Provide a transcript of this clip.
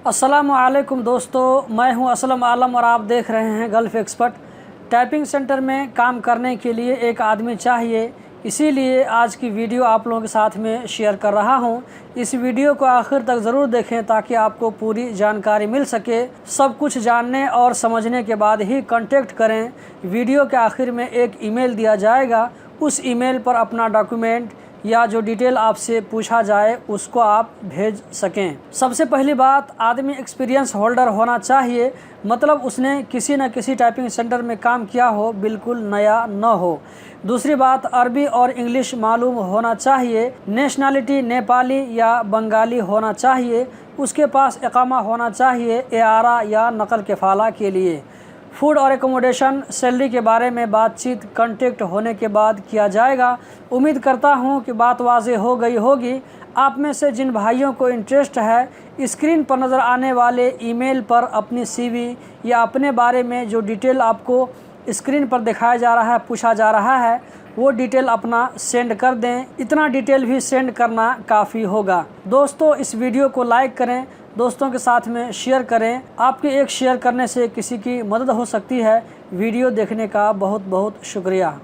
अस्सलामुअलैकुम दोस्तों, मैं हूं असलम आलम और आप देख रहे हैं गल्फ़ एक्सपर्ट। टाइपिंग सेंटर में काम करने के लिए एक आदमी चाहिए, इसीलिए आज की वीडियो आप लोगों के साथ में शेयर कर रहा हूं। इस वीडियो को आखिर तक ज़रूर देखें ताकि आपको पूरी जानकारी मिल सके। सब कुछ जानने और समझने के बाद ही कांटेक्ट करें। वीडियो के आखिर में एक ईमेल दिया जाएगा, उस ईमेल पर अपना डॉक्यूमेंट या जो डिटेल आपसे पूछा जाए उसको आप भेज सकें। सबसे पहली बात, आदमी एक्सपीरियंस होल्डर होना चाहिए, मतलब उसने किसी न किसी टाइपिंग सेंटर में काम किया हो, बिल्कुल नया न हो। दूसरी बात, अरबी और इंग्लिश मालूम होना चाहिए। नेशनैलिटी नेपाली या बंगाली होना चाहिए। उसके पास इकामा होना चाहिए एआरा या नकल केफाला के लिए। फूड और एकोमोडेशन, सैलरी के बारे में बातचीत कांटेक्ट होने के बाद किया जाएगा। उम्मीद करता हूं कि बात वाज़ेह हो गई होगी। आप में से जिन भाइयों को इंटरेस्ट है, स्क्रीन पर नज़र आने वाले ईमेल पर अपनी सीवी या अपने बारे में जो डिटेल आपको स्क्रीन पर दिखाया जा रहा है, पूछा जा रहा है, वो डिटेल अपना सेंड कर दें। इतना डिटेल भी सेंड करना काफ़ी होगा। दोस्तों, इस वीडियो को लाइक करें, दोस्तों के साथ में शेयर करें। आपके एक शेयर करने से किसी की मदद हो सकती है। वीडियो देखने का बहुत बहुत शुक्रिया।